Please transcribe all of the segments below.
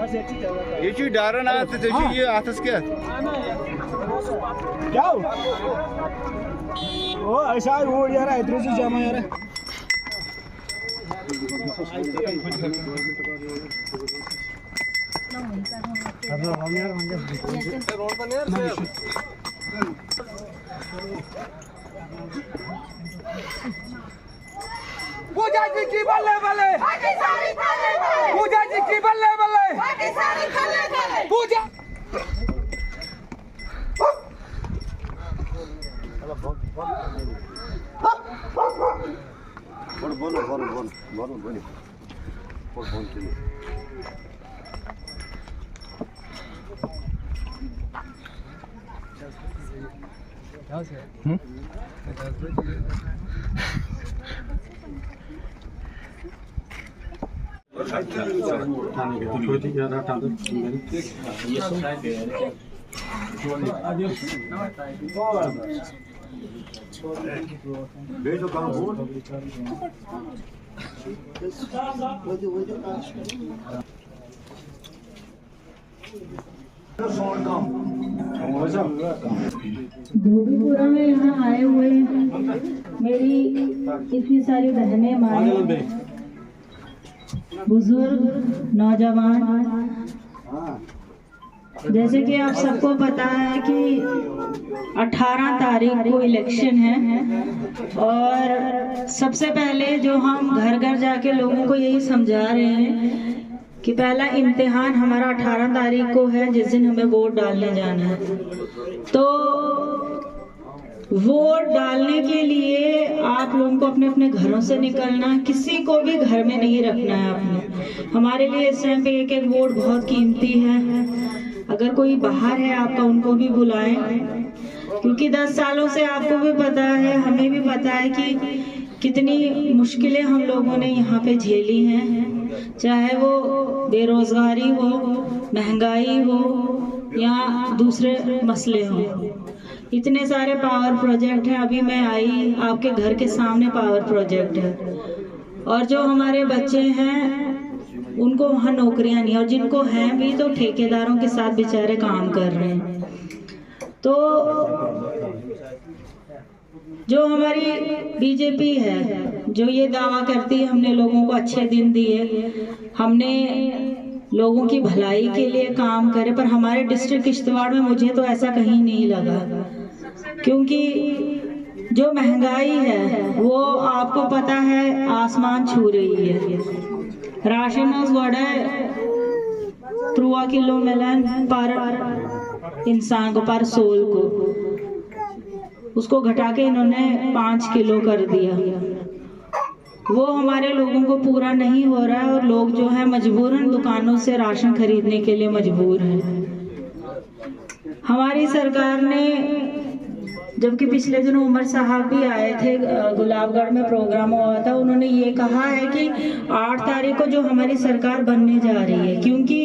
ये चीज डारन आते थे ये आतस क्या ओ ऐसा वो यार इधर से जमा यार रोड पर यार पूजा जी की बल्ले बल्ले पूजा जी की बल्ले बल्ले पूजा बोलो धोबीपुरा में यहाँ आए हुए मेरी इतनी सारी बहनें माएँ बुजुर्ग नौजवान, जैसे कि आप सबको पता है कि 18 तारीख को इलेक्शन है और सबसे पहले जो हम घर घर जाके लोगों को यही समझा रहे हैं कि पहला इम्तिहान हमारा 18 तारीख को है जिस दिन हमें वोट डालने जाना है। तो वोट डालने के लिए आप लोगों को अपने अपने घरों से निकलना, किसी को भी घर में नहीं रखना है आपने। हमारे लिए इस टाइम पे एक एक वोट बहुत कीमती है। अगर कोई बाहर है आपका उनको भी बुलाएं, क्योंकि 10 सालों से आपको भी पता है, हमें भी पता है कि कितनी मुश्किलें हम लोगों ने यहाँ पे झेली हैं, चाहे वो बेरोजगारी हो, महंगाई हो या दूसरे मसले हों। इतने सारे पावर प्रोजेक्ट हैं। अभी मैं आई, आपके घर के सामने पावर प्रोजेक्ट है और जो हमारे बच्चे हैं उनको वहाँ नौकरियां नहीं, और जिनको हैं भी तो ठेकेदारों के साथ बेचारे काम कर रहे हैं। तो जो हमारी बीजेपी है जो ये दावा करती है हमने लोगों को अच्छे दिन दिए, हमने लोगों की भलाई के लिए काम करे, पर हमारे डिस्ट्रिक्ट किश्तवाड़ में मुझे तो ऐसा कहीं नहीं लगा। क्योंकि जो महंगाई है वो आपको पता है आसमान छू रही है। राशन त्रुआ किलो मिलन पर इंसान को, पर सोल को, उसको घटा के इन्होंने 5 किलो कर दिया। वो हमारे लोगों को पूरा नहीं हो रहा है और लोग जो है मजबूरन दुकानों से राशन खरीदने के लिए मजबूर हैं। हमारी सरकार ने, जबकि पिछले दिनों उमर साहब भी आए थे, गुलाबगढ़ में प्रोग्राम हुआ था, उन्होंने ये कहा है कि 8 तारीख को जो हमारी सरकार बनने जा रही है, क्योंकि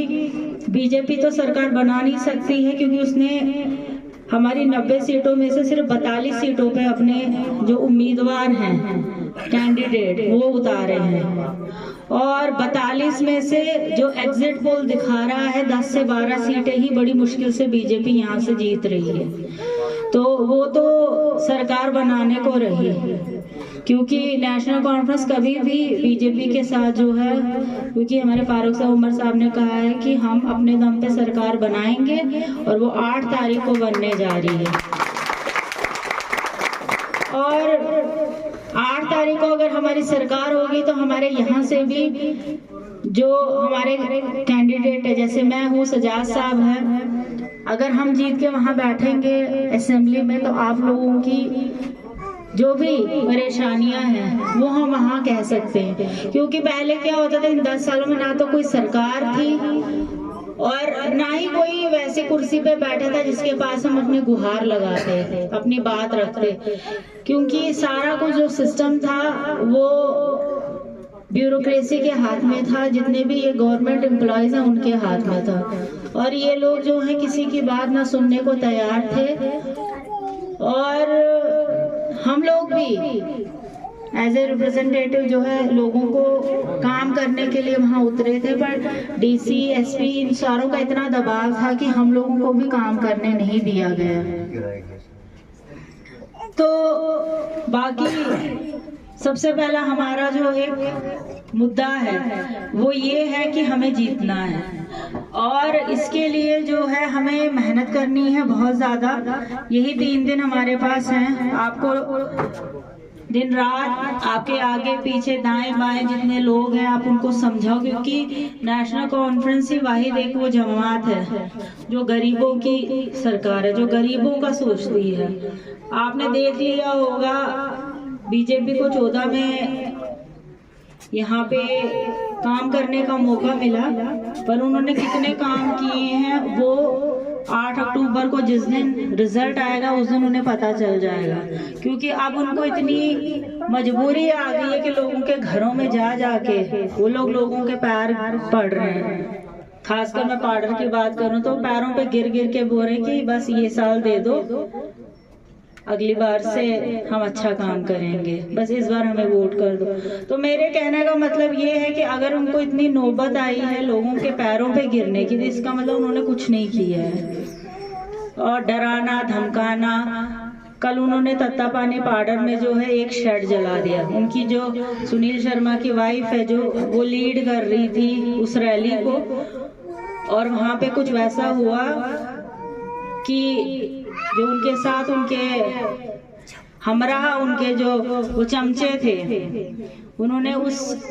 बीजेपी तो सरकार बना नहीं सकती है क्योंकि उसने हमारी 90 सीटों में से सिर्फ 42 सीटों पे अपने जो उम्मीदवार हैं कैंडिडेट वो उतारे हैं, और 42 में से जो एग्जिट पोल दिखा रहा है 10 से 12 सीटें ही बड़ी मुश्किल से बीजेपी यहाँ से जीत रही है। तो वो तो सरकार बनाने को रही, क्योंकि नेशनल कॉन्फ्रेंस कभी भी बीजेपी के साथ जो है, क्योंकि हमारे फारूक साहब उमर साहब ने कहा है कि हम अपने दम पे सरकार बनाएंगे और वो 8 तारीख को बनने जा रही है। और 8 तारीख को अगर हमारी सरकार होगी तो हमारे यहाँ से भी जो हमारे कैंडिडेट है, जैसे मैं हूँ, सजाद साहब हैं, अगर हम जीत के वहाँ बैठेंगे असेंबली में तो आप लोगों की जो भी परेशानियां हैं वो हम वहाँ कह सकते हैं। क्योंकि पहले क्या होता था, इन 10 सालों में ना तो कोई सरकार थी और ना ही कोई वैसे कुर्सी पे बैठा था जिसके पास हम अपनी गुहार लगाते थे, अपनी बात रखते, क्योंकि सारा कुछ जो सिस्टम था वो ब्यूरोक्रेसी के हाथ में था, जितने भी ये गवर्नमेंट एम्प्लॉयज हैं उनके हाथ में था, और ये लोग जो हैं किसी की बात ना सुनने को तैयार थे। और हम लोग भी एज ए रिप्रेजेंटेटिव जो है लोगों को काम करने के लिए वहाँ उतरे थे, पर डीसी एसपी इन सारों का इतना दबाव था कि हम लोगों को भी काम करने नहीं दिया गया। तो बाकी सबसे पहला हमारा जो एक मुद्दा है वो ये है कि हमें जीतना है, और इसके लिए जो है हमें मेहनत करनी है बहुत ज़्यादा। यही 3 दिन हमारे पास हैं। आपको दिन रात आपके आगे पीछे दाएं बाएं जितने लोग हैं आप उनको समझाओ, क्योंकि नेशनल कॉन्फ्रेंस ही वाहिद एक वो जमात है जो गरीबों की सरकार है, जो गरीबों का सोचती है। आपने देख लिया होगा बीजेपी को 14 में यहाँ पे काम करने का मौका मिला, पर उन्होंने कितने काम किए हैं वो 8 अक्टूबर को जिस दिन रिजल्ट आएगा उस दिन उन्हें पता चल जाएगा। क्योंकि अब उनको इतनी मजबूरी आ गई है कि लोगों के घरों में जा जाके वो लोगों के पैर पड़ रहे हैं। खासकर मैं पाउडर की बात करूं तो पैरों पे गिर गिर के बोल रहे कि बस ये साल दे दो, अगली बार से हम अच्छा काम करेंगे, बस इस बार हमें वोट कर दो। तो मेरे कहने का मतलब ये है कि अगर उनको इतनी नौबत आई है लोगों के पैरों पे गिरने की, तो इसका मतलब उन्होंने कुछ नहीं किया है। और डराना धमकाना, कल उन्होंने तत्तापानी पाउडर में जो है एक शेड जला दिया। उनकी जो सुनील शर्मा की वाइफ है जो वो लीड कर रही थी उस रैली को, और वहाँ पे कुछ वैसा हुआ कि जो उनके साथ उनके हमरा उनके जो वो चमचे थे उन्होंने उस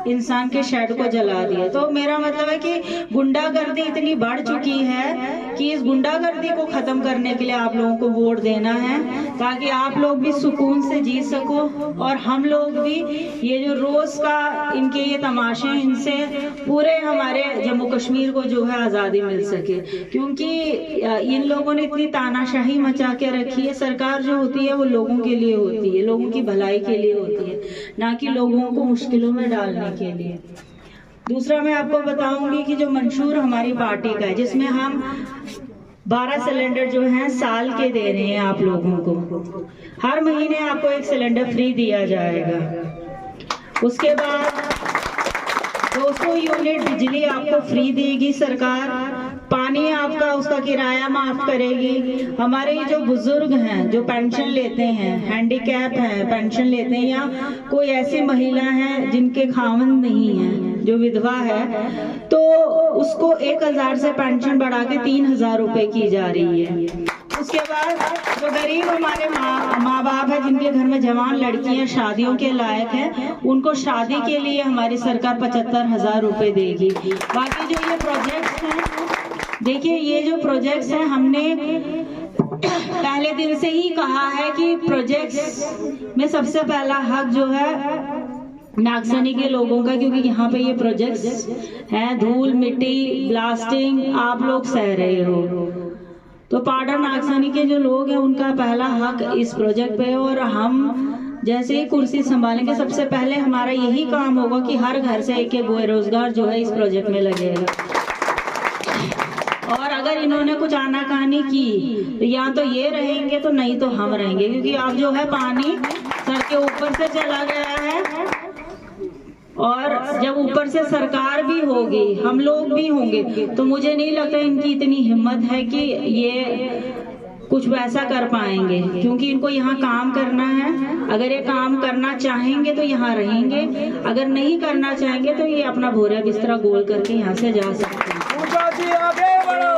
इंसान के शेड को जला दिया। तो मेरा मतलब है कि गुंडागर्दी इतनी बढ़ चुकी है कि इस गुंडागर्दी को खत्म करने के लिए आप लोगों को वोट देना है, ताकि आप लोग भी सुकून से जी सको और हम लोग भी ये जो रोज का इनके ये तमाशे, इनसे पूरे हमारे जम्मू कश्मीर को जो है आज़ादी मिल सके। क्योंकि इन लोगों ने इतनी तानाशाही मचा के रखी है। सरकार जो होती है वो लोगों के लिए होती है, लोगों की भलाई के लिए होती है, ना कि लोगों को मुश्किलों में डालने के लिए। दूसरा मैं आपको बताऊंगी कि जो मंशूर हमारी पार्टी का है, जिसमें हम 12 सिलेंडर जो हैं साल के दे रहे हैं आप लोगों को। हर महीने आपको 1 सिलेंडर फ्री दिया जाएगा। उसके बाद 200 यूनिट बिजली आपको फ्री देगी सरकार। पानी आपका उसका किराया माफ करेगी। हमारे जो बुजुर्ग हैं जो पेंशन लेते हैं, हैंडीकैप हैं पेंशन लेते हैं, या कोई ऐसी महिला है जिनके खावंद नहीं है, जो विधवा है, तो उसको 1000 से पेंशन बढ़ा के 3000 रुपए की जा रही है। उसके बाद जो गरीब हमारे माँ बाप है जिनके घर में जवान लड़कियां शादियों के लायक हैं, उनको शादी के लिए हमारी सरकार 75,000 रुपए देगी। बाकी जो ये प्रोजेक्ट्स हैं, देखिए ये जो प्रोजेक्ट्स हैं, हमने पहले दिन से ही कहा है कि प्रोजेक्ट्स में सबसे पहला हक जो है नागसनी के लोगों का, क्योंकि यहाँ पे ये प्रोजेक्ट्स हैं, धूल मिट्टी ब्लास्टिंग आप लोग सह रहे हो। तो पाउडर नागसनी के जो लोग हैं उनका पहला हक इस प्रोजेक्ट पे है। और हम जैसे ही कुर्सी संभालेंगे सबसे पहले हमारा यही काम होगा कि हर घर से एक बेरोजगार जो है इस प्रोजेक्ट में लगेगा। और अगर इन्होंने कुछ आनाकानी की तो या तो ये रहेंगे तो नहीं तो हम रहेंगे, क्योंकि अब जो है पानी सर के ऊपर से चला गया है, और जब ऊपर से सरकार भी होगी हम लोग भी होंगे, तो मुझे नहीं लगता इनकी इतनी हिम्मत है कि ये कुछ वैसा कर पाएंगे, क्योंकि इनको यहाँ काम करना है। अगर ये काम करना चाहेंगे तो यहाँ रहेंगे, अगर नहीं करना चाहेंगे तो ये अपना भोरा बिस्तरा गोल करके यहाँ से जा सकते हैं। पूजा जी आगे बढ़ो,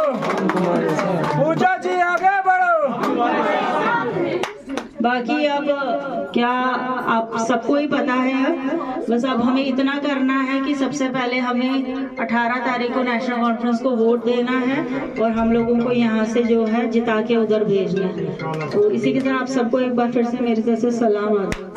पूजा जी आगे बढ़ो। बाकी अब क्या आप सबको ही पता है, बस अब हमें इतना करना है कि सबसे पहले हमें 18 तारीख को नेशनल कॉन्फ्रेंस को वोट देना है और हम लोगों को यहाँ से जो है जिता के उधर भेजना है। तो इसी के साथ आप सबको एक बार फिर से मेरी तरफ से सलाम आता है।